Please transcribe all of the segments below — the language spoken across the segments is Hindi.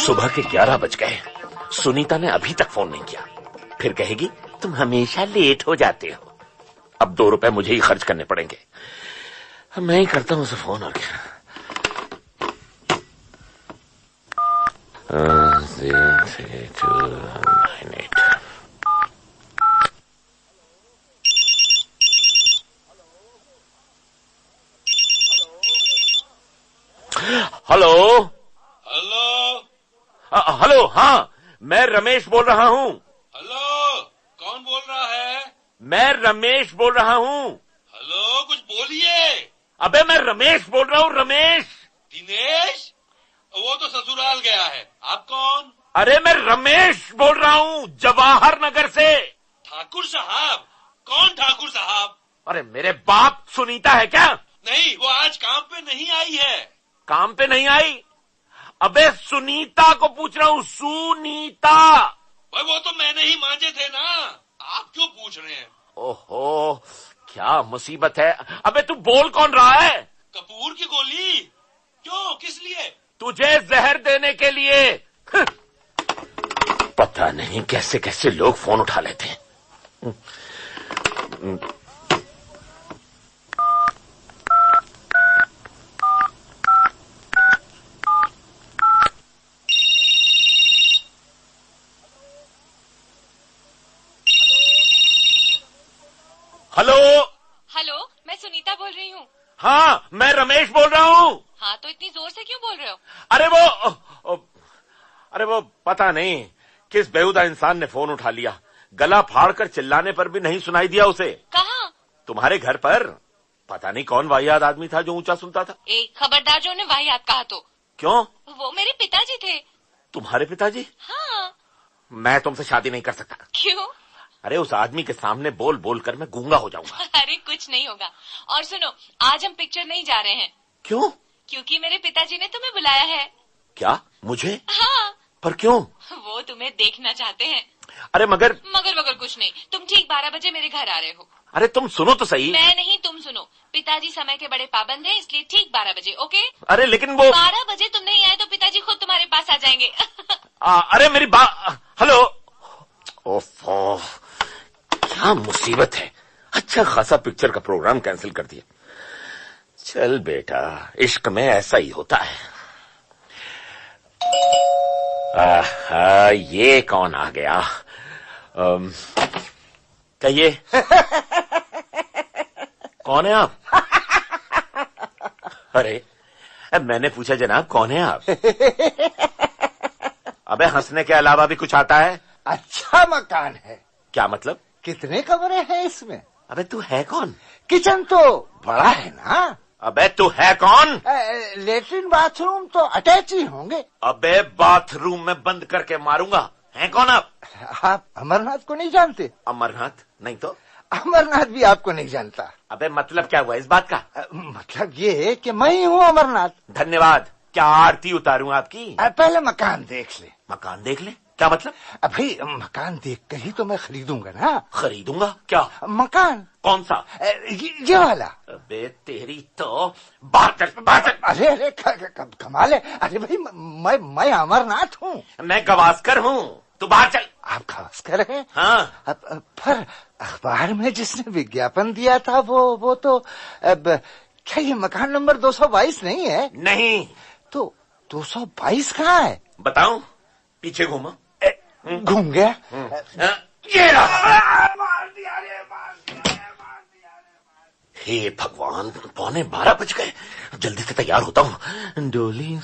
सुबह के 11 बज गए, सुनीता ने अभी तक फोन नहीं किया। फिर कहेगी तुम हमेशा लेट हो जाते हो। अब 2 रुपए मुझे ही खर्च करने पड़ेंगे। मैं ही करता हूं उसे फोन। और क्या, हेलो हेलो। हेलो, हाँ मैं रमेश बोल रहा हूँ। हेलो, कौन बोल रहा है? मैं रमेश बोल रहा हूँ। हेलो, कुछ बोलिए। अबे मैं रमेश बोल रहा हूँ, रमेश। दिनेश? वो तो ससुराल गया है। आप कौन? अरे मैं रमेश बोल रहा हूँ, जवाहर नगर से। ठाकुर साहब? कौन ठाकुर साहब? अरे मेरे बाप सुनीता है क्या? नहीं, वो आज काम पे नहीं आई है। काम पे नहीं आई? अबे सुनीता को पूछ रहा हूँ, सुनीता। भाई वो तो मैंने ही मांजे थे ना, आप क्यों पूछ रहे हैं? ओहो, क्या मुसीबत है। अबे तू बोल कौन रहा है? कपूर की गोली? क्यों, किस लिए? तुझे जहर देने के लिए। पता नहीं कैसे कैसे लोग फोन उठा लेते हैं। हेलो। हेलो, मैं सुनीता बोल रही हूँ। हाँ मैं रमेश बोल रहा हूँ। हाँ तो इतनी जोर से क्यों बोल रहे हो? अरे वो पता नहीं किस बेहुदा इंसान ने फोन उठा लिया। गला फाड़कर चिल्लाने पर भी नहीं सुनाई दिया उसे। कहाँ? तुम्हारे घर पर। पता नहीं कौन वाहियात आदमी था जो ऊंचा सुनता था। खबरदार जो उन्हें वाहियात कहा तो। क्यों? वो मेरे पिताजी थे। तुम्हारे पिताजी? हाँ। मैं तुमसे शादी नहीं कर सकता। क्यों? अरे उस आदमी के सामने बोल बोल कर मैं गूंगा हो जाऊंगा। अरे कुछ नहीं होगा। और सुनो, आज हम पिक्चर नहीं जा रहे हैं। क्यों? क्योंकि मेरे पिताजी ने तुम्हें बुलाया है। क्या, मुझे? हाँ। पर क्यों? वो तुम्हें देखना चाहते हैं। अरे मगर कुछ नहीं, तुम ठीक 12 बजे मेरे घर आ रहे हो। अरे तुम सुनो तो सही। मैं नहीं, तुम सुनो। पिताजी समय के बड़े पाबंद हैं, इसलिए ठीक 12 बजे। ओके? अरे लेकिन वो 12 बजे तुम नहीं आए तो पिताजी खुद तुम्हारे पास आ जाएंगे। अरे मेरी हेलो। ओफो, क्या मुसीबत है। अच्छा खासा पिक्चर का प्रोग्राम कैंसिल कर दिया। चल बेटा, इश्क में ऐसा ही होता है। ये कौन आ गया? कहिए। कौन है आप? अरे मैंने पूछा जनाब कौन है आप? अबे हंसने के अलावा भी कुछ आता है? अच्छा मकान है। क्या मतलब? कितने कमरे हैं इसमें? अबे तू है कौन? किचन तो बड़ा है ना। अबे तू है कौन? लेटरिन बाथरूम तो अटैच ही होंगे। अबे बाथरूम में बंद करके मारूंगा। हैं कौन आप? आप अमरनाथ को नहीं जानते? अमरनाथ नहीं तो? अमरनाथ भी आपको नहीं जानता। अबे मतलब क्या हुआ इस बात का? मतलब ये कि मैं ही हूँ अमरनाथ। धन्यवाद। क्या आरती उतारूं आपकी? पहले मकान देख ले। मकान देख ले? क्या मतलब? भाई मकान देख कर ही तो मैं खरीदूंगा ना। खरीदूंगा क्या? मकान। कौन सा? ये वाला। अबे तेरी तो बात। अरे कमाल है। अरे भाई मैं अमरनाथ हूँ। मैं गवास्कर हूँ। तू बाहर चल। आप गवास्कर हैं? हाँ। पर अखबार में जिसने विज्ञापन दिया था वो तो क्या ये मकान नंबर 222 नहीं है? नहीं। तो 222 कहाँ है? बताऊं? पीछे घूमा। घूम गया। ये रहा। हे भगवान, 11:15 बज गए। जल्दी से तैयार होता हूँ। डोली।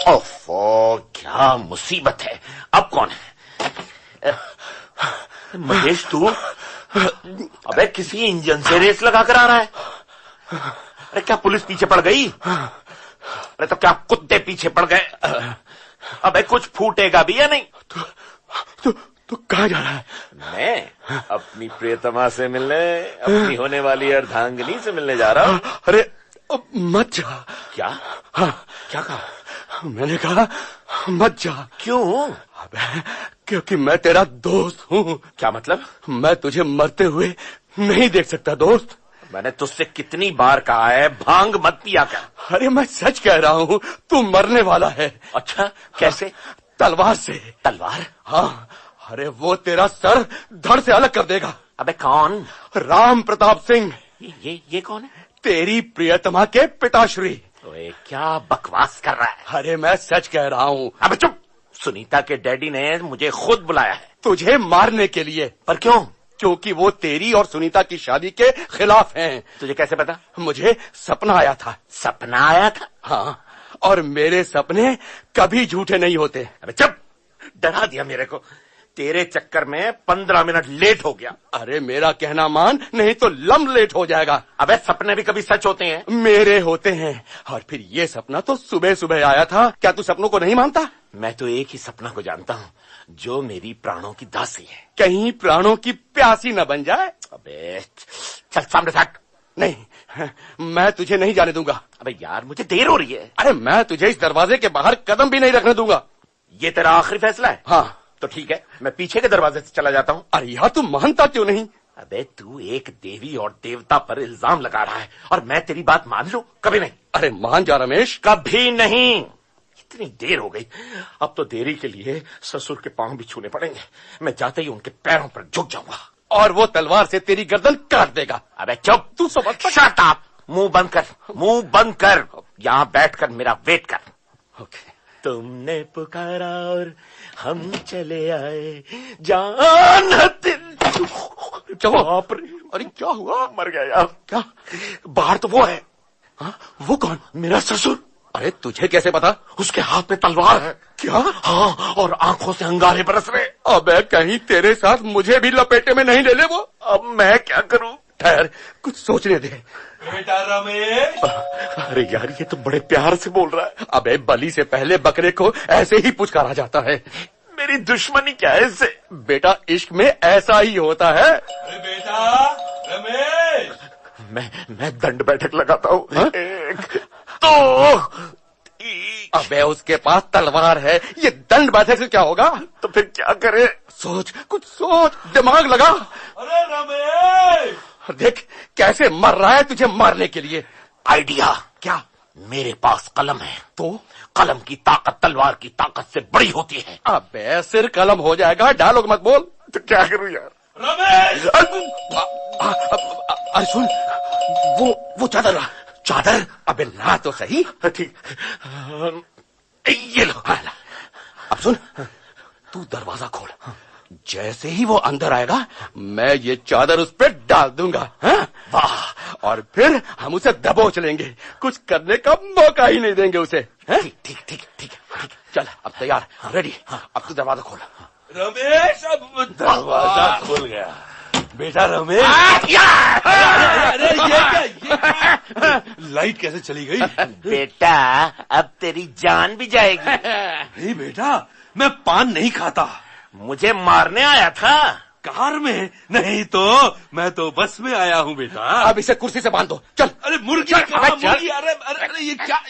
ओफो, क्या मुसीबत है। अब कौन है? महेश तू? अबे किसी इंजन से रेस लगा कर आ रहा है। अरे क्या पुलिस पीछे पड़ गई? अरे तो क्या कुत्ते पीछे पड़ गए? अबे कुछ फूटेगा भी या नहीं? तो कहाँ जा रहा है? मैं अपनी प्रियतमा से मिलने, अपनी होने वाली अर्धांगिनी से मिलने जा रहा हूँ। अरे मत जा। क्या? हाँ। क्या कहा? मैंने कहा मत जा। क्यों? अबे क्योंकि मैं तेरा दोस्त हूँ। क्या मतलब? मैं तुझे मरते हुए नहीं देख सकता दोस्त। मैंने तुझसे कितनी बार कहा है भांग मत पिया कर। अरे मैं सच कह रहा हूँ, तू मरने वाला है। अच्छा, कैसे? तलवार से। तलवार? हाँ, अरे वो तेरा सर धड़ से अलग कर देगा। अबे कौन? राम प्रताप सिंह। ये कौन है? तेरी प्रियतमा के पिताश्री। ओए, क्या बकवास कर रहा है? अरे मैं सच कह रहा हूँ। अबे चुप। सुनीता के डैडी ने मुझे खुद बुलाया है। तुझे मारने के लिए। पर क्यों? क्योंकि वो तेरी और सुनीता की शादी के खिलाफ हैं। तुझे कैसे पता? मुझे सपना आया था। सपना आया था? हाँ, और मेरे सपने कभी झूठे नहीं होते। अबे चुप, डरा दिया मेरे को। तेरे चक्कर में 15 मिनट लेट हो गया। अरे मेरा कहना मान, नहीं तो लम लेट हो जाएगा। अबे सपने भी कभी सच होते हैं? मेरे होते हैं। और फिर ये सपना तो सुबह सुबह आया था। क्या तू सपनों को नहीं मानता? मैं तो एक ही सपना को जानता हूँ, जो मेरी प्राणों की दासी है। कहीं प्राणों की प्यासी न बन जाए। अबे चल सामने से हट। नहीं, मैं तुझे नहीं जाने दूंगा। अबे यार, मुझे देर हो रही है। अरे मैं तुझे इस दरवाजे के बाहर कदम भी नहीं रखने दूंगा। ये तेरा आखिरी फैसला है? हाँ। तो ठीक है, मैं पीछे के दरवाजे से चला जाता हूँ। अरे यार, तू मानता क्यों नहीं? अबे तू एक देवी और देवता पर इल्जाम लगा रहा है और मैं तेरी बात मान लूं? कभी नहीं। अरे मान जा रमेश। कभी नहीं। इतनी देर हो गई, अब तो देरी के लिए ससुर के पांव भी छूने पड़ेंगे। मैं जाते ही उनके पैरों पर झुक जाऊंगा और वो तलवार से तेरी गर्दन काट देगा। अबे चुप, तू समझ। Shut up. मुंह बंद कर, मुंह बंद कर। यहाँ बैठकर मेरा वेट कर। ओके। तुमने पुकारा और हम चले आए, जान बाप रे। अरे क्या हुआ? मर गया यार। क्या? बाहर तो वो है। हाँ, वो कौन? मेरा ससुर। अरे तुझे कैसे पता? उसके हाथ में तलवार है। क्या? हाँ, और आंखों से अंगारे बरस रहे। अबे कहीं तेरे साथ मुझे भी लपेटे में नहीं ले ले वो। अब मैं क्या करूं? ठहर, कुछ सोचने दे। बेटा रमेश। अरे यार, ये तो बड़े प्यार से बोल रहा है। अबे बलि से पहले बकरे को ऐसे ही पुचकारा जाता है। मेरी दुश्मनी क्या है इससे? बेटा, इश्क में ऐसा ही होता है। अरे बेटा रमेश। मैं दंड बैठक लगाता हूँ। एक, दो, तीन। अबे उसके पास तलवार है, ये दंड बैठक से क्या होगा? तो फिर क्या करे? सोच, कुछ सोच, दिमाग लगा। अरे रमेश। देख कैसे मर रहा है तुझे मारने के लिए। आइडिया। क्या? मेरे पास कलम है। तो कलम की ताकत तलवार की ताकत से बड़ी होती है। अबे सिर कलम हो जाएगा, डायलॉग मत बोल। तो क्या करूं यार? रमेश। अरे सुन, वो चादर। चादर? अबे ना तो सही। ठीक, ये लो। अब सुन, तू दरवाजा खोल। जैसे ही वो अंदर आएगा, मैं ये चादर उस पर डाल दूंगा। हाँ? वाह। और फिर हम उसे दबोच लेंगे, कुछ करने का मौका ही नहीं देंगे उसे। ठीक ठीक ठीक ठीक। चल अब तैयार, रेडी। अब तू दरवाजा खोल। रमेश, अब दरवाजा खुल गया। बेटा रमेश। अरे ये क्या? लाइट कैसे चली गई? बेटा, अब तेरी जान भी जाएगी। नहीं बेटा, मैं पान नहीं खाता। मुझे मारने आया था? कार में? नहीं तो मैं तो बस में आया हूँ बेटा। अब इसे कुर्सी से बांध दो, चल। अरे मुर्गी कहाँ? मुर्गी? अरे ये क्या?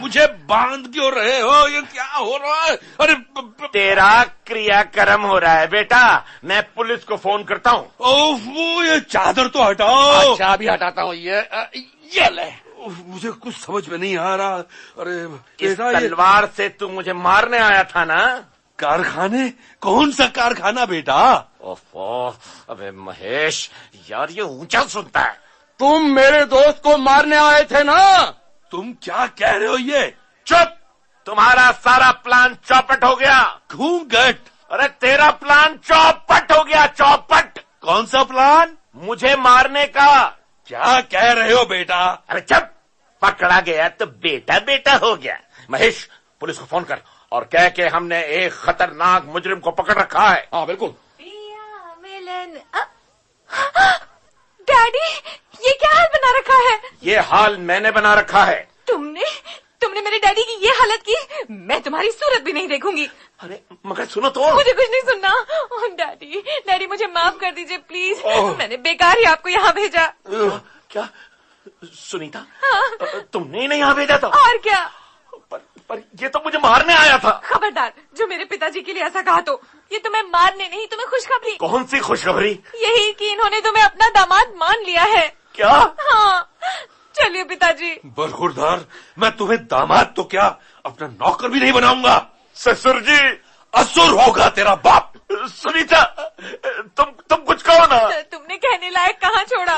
मुझे बांध क्यों रहे हो? ये क्या हो रहा है? अरे तेरा क्रियाक्रम हो रहा है बेटा। मैं पुलिस को फोन करता हूँ। ओह, वो ये चादर तो हटाओ। अच्छा भी हटाता हूँ। ये ले। मुझे कुछ समझ में नहीं आ रहा। अरे इस बेटा, तलवार से तू मुझे मारने आया था ना? कारखाने? कौन सा कारखाना बेटा? ओफो, अबे महेश यार, ये ऊंचा सुनता है। तुम मेरे दोस्त को मारने आए थे ना? तुम क्या कह रहे हो? ये चुप। तुम्हारा सारा प्लान चौपट हो गया। घूंघट। अरे तेरा प्लान चौपट हो गया, चौपट। कौन सा प्लान? मुझे मारने का। क्या कह रहे हो बेटा? अरे चुप। पकड़ा गया तो बेटा बेटा हो गया। महेश, पुलिस को फोन कर और कह के हमने एक खतरनाक मुजरिम को पकड़ रखा है। हाँ बिल्कुल। मिलन। डैडी, ये क्या हाल बना रखा है? ये हाल मैंने बना रखा है। तुमने मेरे डैडी की ये हालत की, मैं तुम्हारी सूरत भी नहीं देखूंगी। अरे मगर सुनो तो। मुझे कुछ नहीं सुनना। डैडी मुझे माफ कर दीजिए प्लीज। मैंने बेकार ही आपको यहाँ भेजा। क्या सुनीता? तुमने नहीं यहाँ भेजा था? और क्या? पर ये तो मुझे मारने आया था। खबरदार, जो मेरे पिताजी के लिए ऐसा कहा तो। ये तुम्हें मारने नहीं, तुम्हें खुशखबरी। कौन सी खुशखबरी? यही कि इन्होंने तुम्हें अपना दामाद मान लिया है। क्या? हाँ, चलिए पिताजी। बरखुरदार, मैं तुम्हें दामाद तो क्या अपना नौकर भी नहीं बनाऊंगा। ससुर जी, असुर होगा तेरा बाप। सुनीता, तुम कुछ कहो ना। तुमने कहने लायक कहाँ छोड़ा?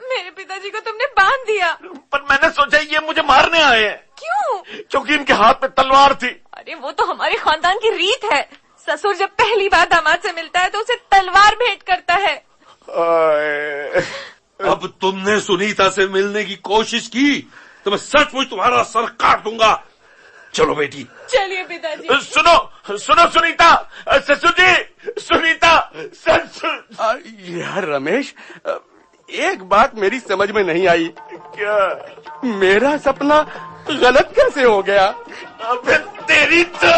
मेरे पिताजी को तुमने बांध दिया। पर मैंने सोचा ये मुझे मारने आए हैं। क्यों? क्योंकि इनके हाथ में तलवार थी। अरे वो तो हमारे खानदान की रीत है। ससुर जब पहली बार दामाद से मिलता है तो उसे तलवार भेंट करता है। अब तुमने सुनीता से मिलने की कोशिश की तो मैं सचमुच तुम्हारा सर काट दूंगा। चलो बेटी। चलिए पिताजी। सुनो सुनीता, ससुर जी, सुनीता, ससुर। यार रमेश, एक बात मेरी समझ में नहीं आई। क्या? मेरा सपना गलत कैसे हो गया? अबे तेरी तो